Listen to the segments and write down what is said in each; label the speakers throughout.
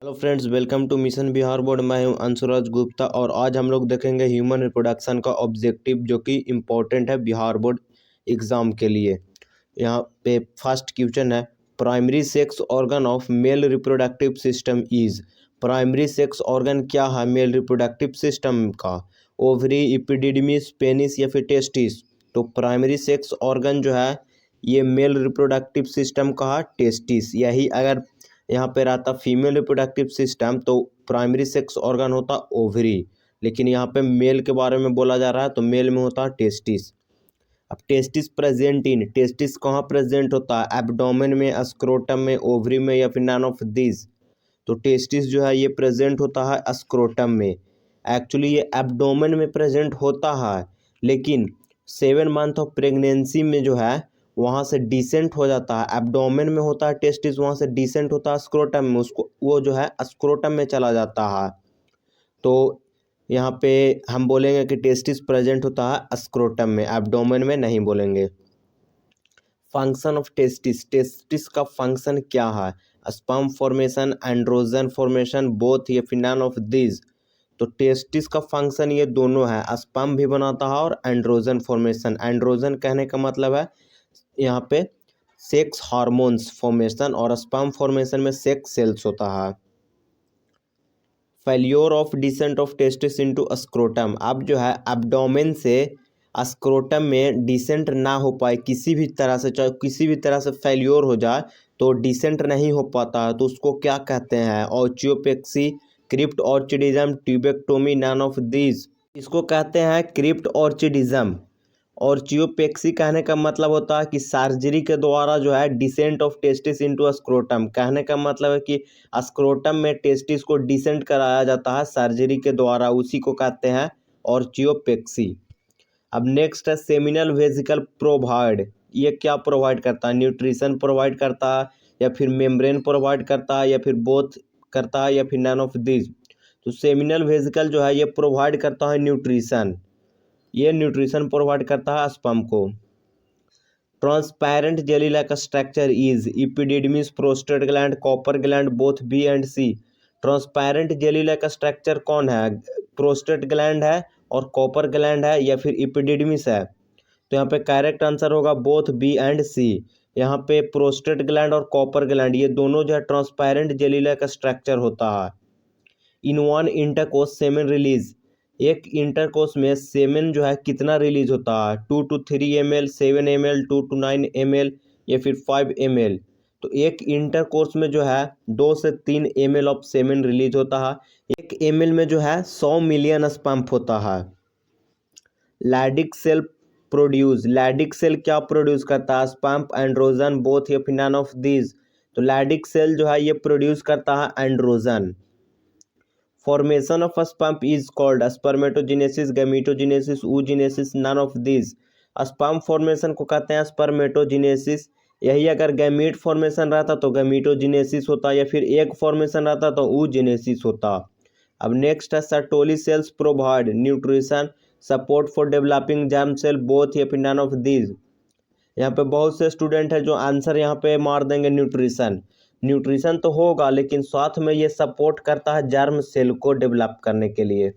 Speaker 1: Hello friends, welcome to mission Bihar board. मैं हूं अंशुराज गुप्ता और आज हम लोग देखेंगे ह्यूमन रिप्रोडक्शन का ऑब्जेक्टिव जो कि इम्पोर्टेंट है बिहार बोर्ड एग्ज़ाम के लिए। यहाँ पे फर्स्ट क्वेश्चन है, primary sex organ of male reproductive system is. Primary sex organ क्या है मेल रिप्रोडक्टिव सिस्टम का? ओवरी, एपिडिडमिस, पेनिस या फिर टेस्टिस? तो प्राइमरी सेक्स ऑर्गन जो है ये मेल रिप्रोडक्टिव सिस्टम का है टेस्टिस। यही अगर यहाँ पे रहता फीमेल रिप्रोडक्टिव सिस्टम तो प्राइमरी सेक्स ऑर्गन होता ओवरी, लेकिन यहाँ पे मेल के बारे में बोला जा रहा है तो मेल में होता टेस्टिस। अब टेस्टिस प्रेजेंट इन, टेस्टिस कहाँ प्रेजेंट होता है? एब्डोमेन में, स्क्रोटम में, ओवरी में या फिर नन ऑफ दिस? तो टेस्टिस जो है ये प्रेजेंट होता है स्क्रोटम में। एक्चुअली ये एब्डोमेन में प्रेजेंट होता है, लेकिन 7 मंथ ऑफ प्रेगनेंसी में जो है वहाँ से डिसेंट हो जाता है। एब्डोमेन में होता है टेस्टिस, वहाँ से डिसेंट होता है स्क्रोटम में, उसको वो जो है स्क्रोटम में चला जाता है। तो यहाँ पे हम बोलेंगे कि टेस्टिस प्रेजेंट होता है स्क्रोटम में, एब्डोमेन में नहीं बोलेंगे। फंक्शन ऑफ टेस्टिस, टेस्टिस का फंक्शन क्या है? Sperm formation, androgen formation, both या फिर नन ऑफ दिस? तो टेस्टिस का फंक्शन ये दोनों है, स्पर्म भी बनाता है और एंड्रोजन फॉर्मेशन। एंड्रोजन कहने का मतलब है यहाँ पे सेक्स हार्मोन्स फॉर्मेशन, और स्पर्म फॉर्मेशन में सेक्स सेल्स होता है। Failure of descent of testis into scrotum, अब जो है एब्डोमेन से स्क्रोटम में डिसेंट ना हो पाए किसी भी तरह से, चाहे किसी भी तरह से फेल्योर हो जाए तो डिसेंट नहीं हो पाता है, तो उसको क्या कहते हैं? Orchiopexy, cryptorchidism, tubectomy, none of these? इसको कहते हैं क्रिप्ट ऑर्चिडिज्म। ऑर्चियोपेक्सी कहने का मतलब होता है कि सर्जरी के द्वारा जो है descent of testis into scrotum, कहने का मतलब है कि स्क्रोटम में टेस्टिस को डिसेंट कराया जाता है सर्जरी के द्वारा, उसी को कहते हैं ऑर्चियोपेक्सी। अब नेक्स्ट है सेमिनल वेसिकल प्रोवाइड, ये क्या प्रोवाइड करता है? न्यूट्रिशन प्रोवाइड करता है या फिर मेम्ब्रेन प्रोवाइड करता है या फिर बोथ करता है या फिर नन ऑफ दिस? तो सेमिनल वेसिकल जो है ये प्रोवाइड करता है न्यूट्रिशन, ये न्यूट्रिशन प्रोवाइड करता है स्पर्म को। Transparent jelly like structure is epididymis, prostate gland, Cowper gland, both B and C? Transparent jelly like structure कौन है? प्रोस्टेट ग्लैंड है और कॉपर ग्लैंड है या फिर एपिडिडमिस है? तो यहाँ पे करेक्ट आंसर होगा बोथ बी एंड सी। यहाँ पे प्रोस्टेट ग्लैंड और कॉपर ग्लैंड ये दोनों जो है ट्रांसपेरेंट जेली लाइक स्ट्रक्चर होता है। In one intercourse semen release, एक इंटरकोर्स में सेमेन जो है कितना रिलीज होता है? 2 to 3 ml, 7 ml, 2 to 9 ml या फिर 5 ml? तो एक इंटरकोर्स में जो है 2 से 3 ml ऑफ सेमेन रिलीज होता है। 1 ml में जो है 100 मिलियन स्पर्म होता है। लैडिक सेल प्रोड्यूस, लैडिक सेल क्या प्रोड्यूस करता है? स्पर्म, एंड्रोजन, बोथ या फिर नन ऑफ दीज? तो लैडिक सेल जो है ये प्रोड्यूस करता है androgen. Formation of sperm is called spermatogenesis, gametogenesis, oogenesis, none of this? Sperm formation को कहते हैं स्पर्मेटोजेनेसिस। यही अगर गैमीट फॉर्मेशन रहता तो गैमीटोजेनेसिस होता, या फिर एग फॉर्मेशन रहता तो oogenesis होता। अब नेक्स्ट है Sertoli cells provide nutrition, support for developing germ cell, both या फिर नन ऑफ दिस? यहाँ पे बहुत से स्टूडेंट है जो आंसर यहाँ पे मार देंगे न्यूट्रिशन। न्यूट्रिशन तो होगा लेकिन साथ में ये सपोर्ट करता है जर्म सेल को डेवलप करने के लिए,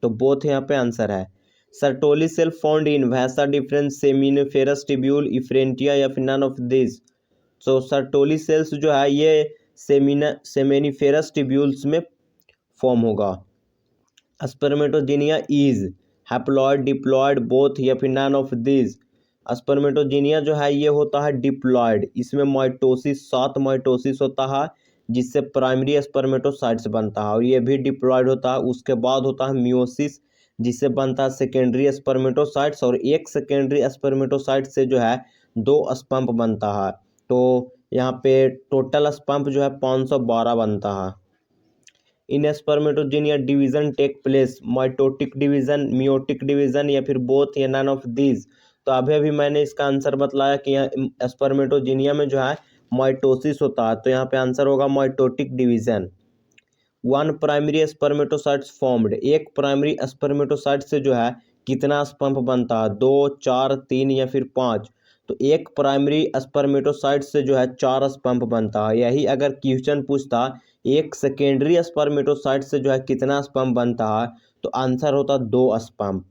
Speaker 1: तो बोथ यहाँ पे आंसर है। सर्टोली सेल फाउंड इन वैसा डिफरेंस, सेमिनिफेरस ट्यूब्यूल, इफ्रेंटिया या फिर नन ऑफ दिस? तो सर्टोली सेल्स जो है ये सेमिनिफेरस ट्यूब्यूल्स में फॉर्म होगा। स्पर्मेटोजेनिया इज हैप्लॉयड, डिप्लॉयड, बोथ या फिर नन ऑफ दिस? स्पर्मेटोजेनिया जो है ये होता है डिप्लॉयड, इसमें माइटोसिस 7 माइटोसिस होता है जिससे प्राइमरी स्पर्मेटोसाइट्स बनता है, और ये भी डिप्लॉयड होता है। उसके बाद होता है मियोसिस जिससे बनता है सेकेंडरी स्पर्मेटोसाइट्स, और एक सेकेंडरी स्पर्मेटोसाइट से जो है 2 स्पंप बनता है। तो यहाँ पे टोटल स्पंप जो है 512 बनता है। In spermatogonia division take place, mitotic division, meiotic division या फिर बोथ या नन ऑफ दीज? तो अभी अभी मैंने इसका आंसर बतलाया कि यहाँ स्पर्मेटोजेनिया में जो है माइटोसिस होता है, तो यहाँ पे आंसर होगा mitotic division. One primary spermatocytes formed, एक प्राइमरी स्पर्मेटोसाइट से जो है कितना स्पंप बनता है? 2, 4, 3 या फिर 5? तो एक प्राइमरी स्पर्मेटोसाइट से जो है 4 स्पंप बनता है। यही अगर क्वेश्चन पूछता एक सेकेंडरी स्पर्मेटोसाइट से जो है कितना स्पर्म बनता है, तो आंसर होता 2 स्पर्म।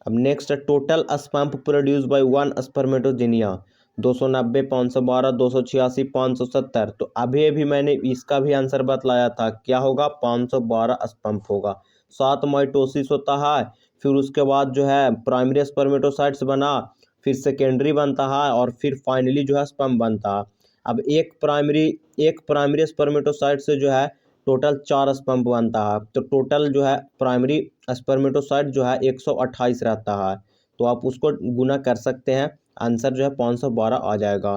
Speaker 1: अब नेक्स्ट है total sperm produce by one spermatogonia 290, 512, 286, 570। तो अभी अभी मैंने इसका भी आंसर बतलाया था, क्या होगा 512 स्पर्म होगा। 7 माइटोसिस होता है, फिर उसके बाद जो है प्राइमरी स्पर्मेटोसाइट्स बना, फिर सेकेंडरी बनता है और फिर फाइनली जो है स्पर्म बनता है। अब एक प्राइमरी स्पर्मेटोसाइट से जो है टोटल 4 स्पर्म बनता है, तो टोटल जो है प्राइमरी स्पर्मेटोसाइट जो है 128 रहता है, तो आप उसको गुना कर सकते हैं, आंसर जो है 512 आ जाएगा।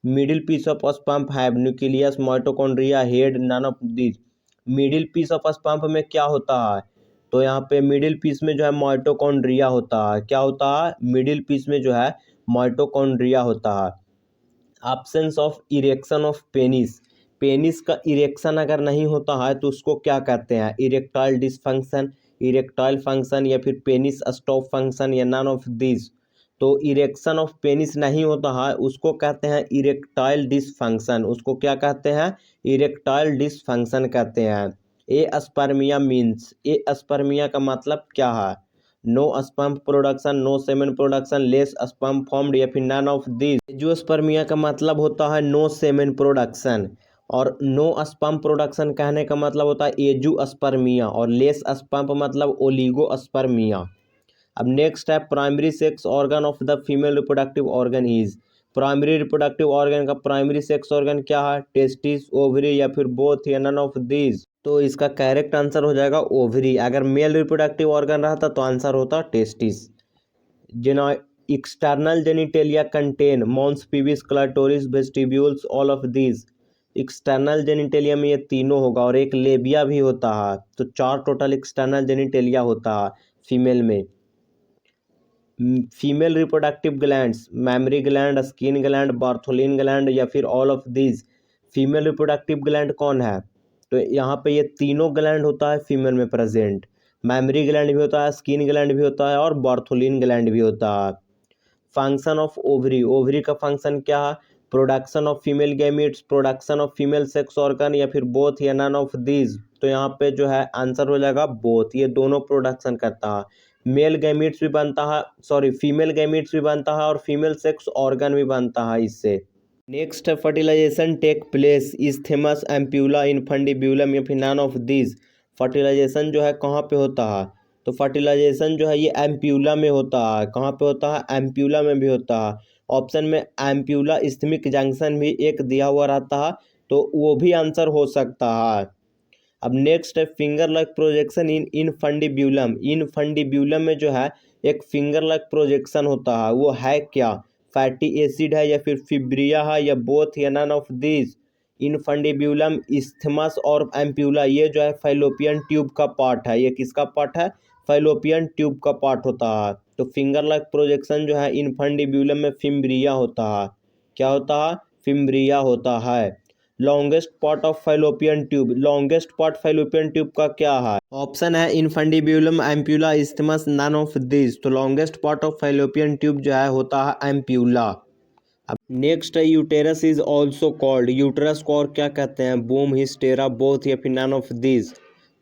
Speaker 1: Middle piece of sperm have nucleus, mitochondria, head, none of this. Middle piece of sperm में क्या होता है, तो यहाँ पे मिडिल पीस में जो है माइटोकॉन्ड्रिया होता है। क्या होता है, मिडिल पीस में जो है माइटोकॉन्ड्रिया होता है। Absence of erection of penis, penis का इरेक्शन अगर नहीं होता है तो उसको क्या कहते हैं, इरेक्टाइल डिसफंक्शन, इरेक्टाइल फंक्शन, या फिर पेनिस स्टॉप फंक्शन, या नन ऑफ दिस। तो इरेक्शन ऑफ पेनिस नहीं होता है उसको कहते हैं इरेक्टाइल डिसफंक्शन, उसको क्या कहते हैं, इरेक्टाइल डिसफंक्शन कहते हैं। ए स्पर्मिया मीन्स, ए स्पर्मिया का मतलब क्या है, no sperm production, no semen production, less sperm formed, या फिर नन ऑफ दिस। एंजियोस्पर्मिया का मतलब होता है नो सेमेन प्रोडक्शन, और नो स्पर्म प्रोडक्शन कहने का मतलब होता है एजुस्पर्मिया, और लेस स्पर्म मतलब ओलिगोस्पर्मिया। अब नेक्स्ट है primary sex organ of the female reproductive organ is, primary reproductive organ का प्राइमरी सेक्स ऑर्गन क्या है, टेस्टिस, ओवरी, या फिर बोथ, या नन ऑफ दिस। तो इसका करेक्ट आंसर हो जाएगा ओवरी। अगर मेल रिप्रोडक्टिव ऑर्गन रहता तो आंसर होता टेस्टिस। जेना external genitalia contain mons, pubis, clitoris, vestibules, all of these. External genitalia में ये तीनों होगा, और एक लेबिया भी होता है, तो 4 टोटल एक्सटर्नल जेनिटेलिया होता है फीमेल में। Female reproductive glands, mammary gland, skin gland, Bartholin gland, या फिर all of these. Female reproductive gland कौन है, तो यहाँ पे ये तीनों ग्लैंड होता है फीमेल में प्रेजेंट। मैमरी ग्लैंड भी होता है, स्किन ग्लैंड भी होता है, और बार्थोलिन ग्लैंड भी होता है। फंक्शन ऑफ ओवरी, ओवरी का फंक्शन क्या है, production of female gametes, production of female sex organ, या फिर बोथ, या नन ऑफ दीज। तो यहाँ पे जो है आंसर हो जाएगा बोथ, ये दोनों प्रोडक्शन करता है। मेल गैमीट्स भी बनता है, सॉरी फीमेल गैमीट्स भी बनता है, और फीमेल सेक्स ऑर्गन भी बनता है इससे। नेक्स्ट है fertilization take place is isthmus ampulla infundibulum, या फिर नन ऑफ दिस। फर्टिलाइजेशन जो है कहाँ पे होता है, तो फर्टिलाइजेशन जो है ये एम्प्यूला में होता है। कहाँ पे होता है, एम्प्यूला में भी होता है। ऑप्शन में एम्प्यूला इस्थमिक जंक्शन भी एक दिया हुआ रहता है, तो वो भी आंसर हो सकता है। अब नेक्स्ट है फिंगर लाइक प्रोजेक्शन इन इनफंडिब्यूलम, इनफंडिब्यूलम में जो है एक फिंगर लाइक प्रोजेक्शन होता है, वो है क्या, फैटी एसिड है, या फिर फिब्रिया है, या बोथ, या नन ऑफ दिस। इनफंडिब्यूलम, इस्थमस और एम्प्यूला ये जो है फैलोपियन ट्यूब का पार्ट है। ये किसका पार्ट है, फैलोपियन ट्यूब का पार्ट होता है। तो फिंगर लाइक प्रोजेक्शन जो है इनफंडिब्यूलम में फिम्ब्रिया होता है। क्या होता है, फिम्ब्रिया होता है। Longest part of Fallopian tube, longest part Fallopian tube का क्या है, ऑप्शन है infundibulum, ampulla, isthmus, none of this. तो longest part of Fallopian tube जो है होता है एम्प्यूला। अब नेक्स्ट है uterus is also called, uterus को और क्या कहते हैं, बूम, हिस्टेरा, बोथ, या फिर नन ऑफ दिस।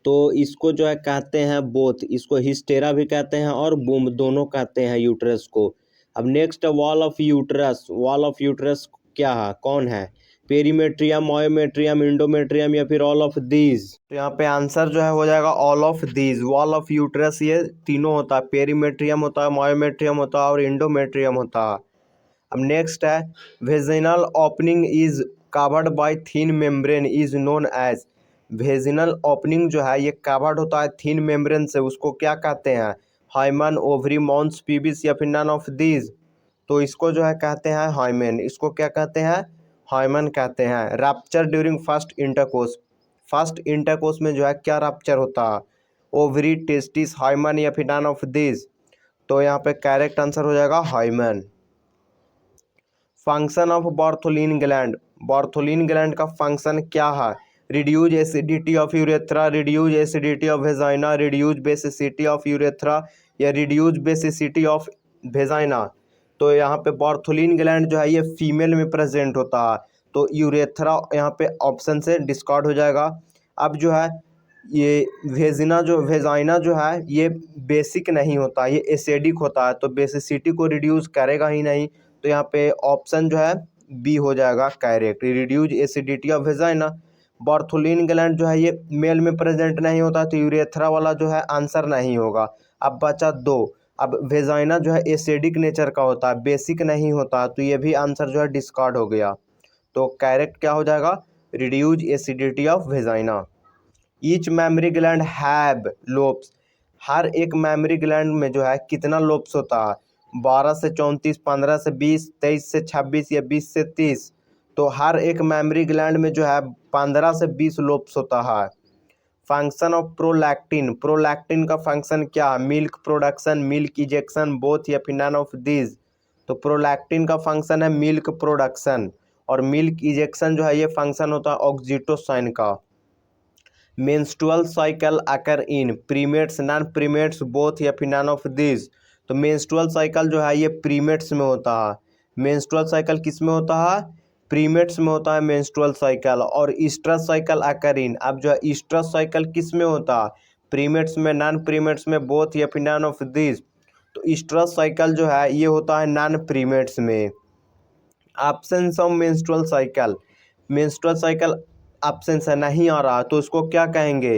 Speaker 1: तो इसको जो है कहते हैं बोथ, इसको हिस्टेरा भी कहते हैं और बूम दोनों कहते हैं यूटेरस को। अब नेक्स्ट है wall of uterus, wall of uterus क्या है, कौन है, पेरीमेट्रियम, मायोमेट्रियम, इंडोमेट्रियम, या फिर ऑल ऑफ दीज। तो यहाँ पे आंसर जो है हो जाएगा all of these. Wall of uterus ये तीनों होता है, पेरीमेट्रियम होता है, मायोमेट्रियम होता है, और इंडोमेट्रियम होता है। अब नेक्स्ट है vaginal opening is covered by thin membrane is known as, vaginal opening जो है ये कवर्ड होता है थिन मेम्ब्रेन से, उसको क्या कहते हैं, हाइमन, ओवरी, मॉन्स, पीबिस, या फिर नन ऑफ दीज। तो इसको जो है कहते हैं हाइमेन, इसको क्या कहते हैं, हाइमन कहते हैं। Rapture during first intercourse, first intercourse में जो है क्या रैप्चर होता है, ओवरी, टेस्टिस, हाइमन, या फिर नन ऑफ दिस। तो यहाँ पे करेक्ट आंसर हो जाएगा hymen. Function of Bartholin gland, Bartholin gland का फंक्शन क्या है, reduce acidity of urethra, reduce acidity of vagina, reduce basicity of urethra, या रिड्यूज बेसिसिटी ऑफ वेजाइना। तो यहाँ पे बार्थोलिन ग्लैंड जो है ये फीमेल में प्रेजेंट होता है। तो यूरेथ्रा यहाँ पे ऑप्शन से डिस्कार्ड हो जाएगा। अब जो है ये वेजाइना जो है ये बेसिक नहीं होता, ये एसिडिक होता है, तो बेसिसिटी को रिड्यूस करेगा ही नहीं, तो यहाँ पे ऑप्शन जो है बी हो जाएगा correct, reduce acidity of vagina. Bartholin gland जो है ये मेल में प्रेजेंट नहीं होता, तो यूरेथ्रा वाला जो है आंसर नहीं होगा। अब बचा दो। अब वेजाइना जो है एसिडिक नेचर का होता है, बेसिक नहीं होता, तो ये भी आंसर जो है डिस्कार्ड हो गया। तो करेक्ट क्या हो जाएगा, reduce acidity of vagina. Each mammary gland have lobes, हर एक मेमरी ग्लैंड में जो है कितना लोब्स होता है, 12 से 34, 15 से 20, 23 से 26 या 20 से 30। तो हर एक मेमरी ग्लैंड में जो है 15 से 20 लोब्स होता है। फंक्शन ऑफ प्रोलैक्टिन, प्रोलैक्टिन का फंक्शन क्या है, milk production, milk ejection, both या फिर नन ऑफ दिस। तो प्रोलैक्टिन का फंक्शन है मिल्क प्रोडक्शन, और मिल्क इजेक्शन जो है ये फंक्शन होता है ऑक्सीटोसिन का। मेंस्ट्रुअल साइकिल अकर इन प्रीमेट्स, नॉन प्रीमेट्स, बोथ या फिर नन ऑफ दिस। तो मेंस्ट्रुअल साइकिल जो है ये प्रीमेट्स में होता है। मेंस्ट्रुअल साइकिल किस में होता है, प्रीमेट्स में होता है मेंस्ट्रुअल साइकिल। और ईस्ट्रस साइकिल अकर इन, अब जो है ईस्ट्रस साइकिल किस में होता है, प्रीमेट्स में, नॉन प्रीमेट्स में, बोथ या फिर नन ऑफ दिस। तो ईस्ट्रस साइकिल जो है ये होता है नॉन प्रीमेट्स में। Absence of menstrual cycle, menstrual cycle absence है, नहीं आ रहा, तो उसको क्या कहेंगे,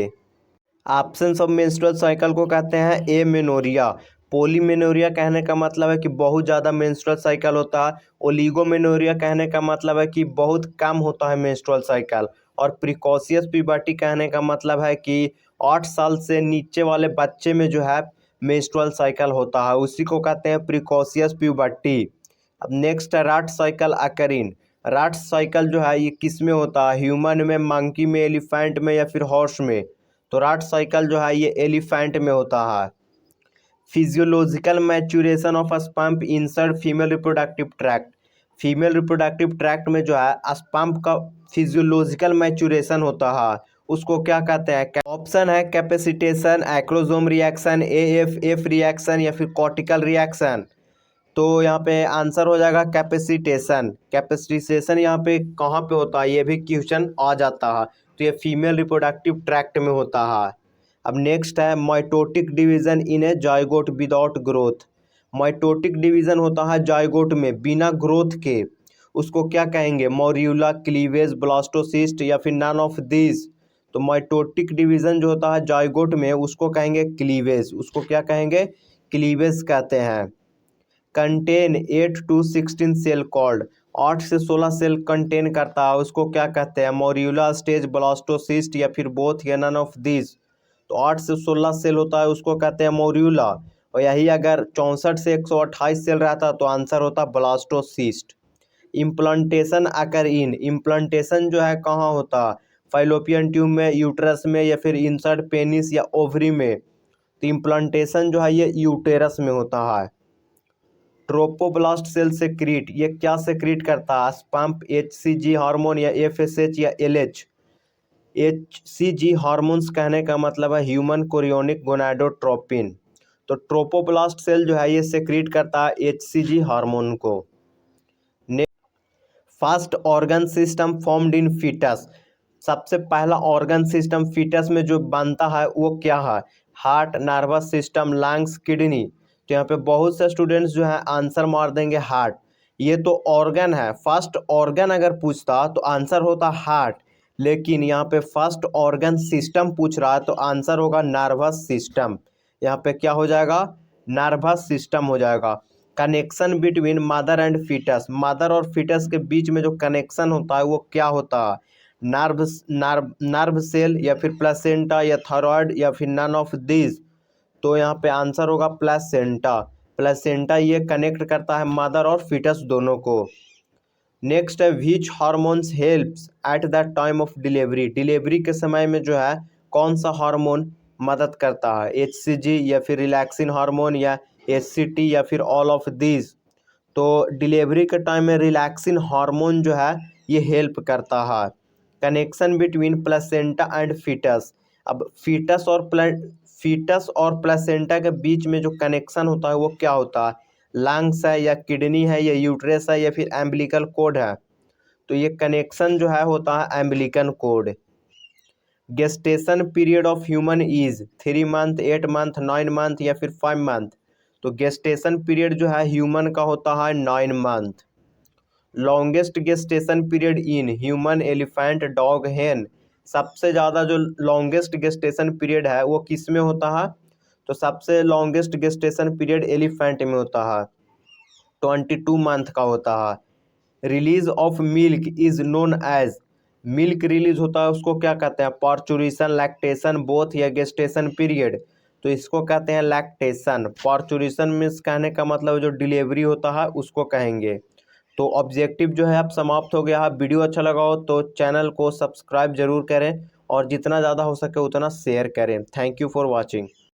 Speaker 1: एब्सेंस ऑफ मेंस्ट्रुअल साइकिल को कहते हैं एमेनोरिया। पॉलीमेनोरिया कहने का मतलब है कि बहुत ज़्यादा मेंस्ट्रुअल साइकिल होता है। ओलिगोमेनोरिया कहने का मतलब है कि बहुत कम होता है मेंस्ट्रुअल साइकिल। और प्रिकॉशियस प्यूबर्टी कहने का मतलब है कि 8 साल से नीचे वाले बच्चे में जो है मेंस्ट्रुअल साइकिल होता है, उसी को कहते हैं प्रिकॉशियस प्यूबर्टी। अब नेक्स्ट है राट साइकिल अकरिन। राट साइकिल जो है ये किस में होता है, ह्यूमन में, मंकी में, एलिफेंट में या फिर हॉर्स में। तो राट साइकिल जो है ये एलिफेंट में होता है। Physiological maturation of sperm insert female reproductive tract, female reproductive tract में जो है स्पर्म का फिजियोलॉजिकल मैच्यूरेशन होता है, उसको क्या कहते हैं। ऑप्शन है capacitation, acrosome reaction, AFF reaction या फिर कॉर्टिकल रिएक्शन। तो यहाँ पे आंसर हो जाएगा कैपेसिटेशन। कैपेसिटेशन यहाँ पे कहाँ पे होता है, ये भी क्वेश्चन आ जाता है, तो ये फीमेल रिप्रोडक्टिव ट्रैक्ट में होता है। अब नेक्स्ट है mitotic division in A zygote without growth. Mitotic division होता है जायगोट में बिना ग्रोथ के, उसको क्या कहेंगे, मॉर्यूला, क्लीवेज, ब्लास्टोसिस्ट या फिर नन ऑफ दिस। तो माइटोटिक डिवीजन जो होता है जायगोट में उसको कहेंगे क्लीवेज, उसको क्या कहेंगे, क्लीवेज कहते हैं। कंटेन 8 to 16 सेल कॉल्ड, 8 से 16 सेल कंटेन करता है, उसको क्या कहते हैं, मॉर्यूला स्टेज, ब्लास्टोसिस्ट या फिर बोथ या नन ऑफ दिस। तो 8 से 16 सेल होता है उसको कहते हैं मॉर्यूला, और यही अगर 64 से 128 सेल रहता तो आंसर होता ब्लास्टोसिस्ट। इम्प्लांटेशन अकर इन, इम्प्लांटेशन जो है कहाँ होता, फाइलोपियन ट्यूब में, यूट्रस में या फिर इंसर्ट पेनिस या ओवरी में। तो इम्प्लांटेशन जो है ये यूटेरस में होता है। ट्रोपोब्लास्ट सेल सेक्रीट, ये क्या सेक्रीट करता है, स्पर्म एचसीजी हार्मोन या एफएसएच या एलएच। एचसीजी हार्मोन्स कहने का मतलब है ह्यूमन कोरियोनिक गोनाडोट्रोपिन। तो ट्रोपोब्लास्ट सेल जो है ये सेक्रीट करता है एचसीजी हार्मोन को। First organ system formed in fetus, सबसे पहला ऑर्गन सिस्टम फीटस में जो बनता है वो क्या है, heart, nervous system, lungs, kidney. तो यहाँ पे बहुत से स्टूडेंट्स जो है आंसर मार देंगे हार्ट, ये तो ऑर्गन है, फर्स्ट ऑर्गन अगर पूछता तो आंसर होता हार्ट, लेकिन यहाँ पे फर्स्ट ऑर्गन सिस्टम पूछ रहा है तो आंसर होगा नर्वस सिस्टम। यहाँ पे क्या हो जाएगा, नर्वस सिस्टम हो जाएगा। Connection between mother and fetus, mother और फीटस के बीच में जो कनेक्शन होता है वो क्या होता है, नर्व सेल या फिर प्लेसेंटा या थायराइड या फिर नन ऑफ दिस। तो यहाँ पे आंसर होगा प्लेसेंटा, प्लेसेंटा ये कनेक्ट करता है मदर और फीटस दोनों को। नेक्स्ट है विच hormones helps at the time of delivery, delivery के समय में जो है कौन सा हार्मोन मदद करता है, एचसीजी या फिर रिलैक्सिन हार्मोन या एचसीटी या फिर ऑल ऑफ दिस। तो डिलीवरी के टाइम में रिलैक्सिन हार्मोन जो है ये हेल्प करता है। Connection between placenta and fetus, अब फीटस और प्लेसेंटा के बीच में जो कनेक्शन होता है वो क्या होता है, लंग्स है या किडनी है या यूट्रस है या फिर एम्बिलिकल कोड है। तो ये कनेक्शन जो है होता है umbilical code. Gestation period of human is 3 month, 8 month, 9 month या फिर 5 मंथ। तो गेस्टेशन पीरियड जो है ह्यूमन का होता है 9 month. Longest gestation period in human, elephant, dog, हेन। सबसे ज़्यादा जो लॉन्गेस्ट गेस्टेशन पीरियड है वो किस में होता है? तो सबसे लॉन्गेस्ट गेस्टेशन पीरियड एलिफेंट में होता है, 22 मंथ का होता है। Release of milk is known as, milk release होता है उसको क्या कहते हैं? पार्चुरेशन, लैक्टेशन, बोथ या गेस्टेशन पीरियड। तो इसको कहते हैं लैक्टेशन। पार्चुरेशन मीन्स कहने का मतलब जो डिलीवरी होता है उसको कहेंगे। तो ऑब्जेक्टिव जो है अब समाप्त हो गया है। वीडियो अच्छा लगा हो तो चैनल को सब्सक्राइब जरूर करें और जितना ज़्यादा हो सके उतना शेयर करें। Thank you for watching.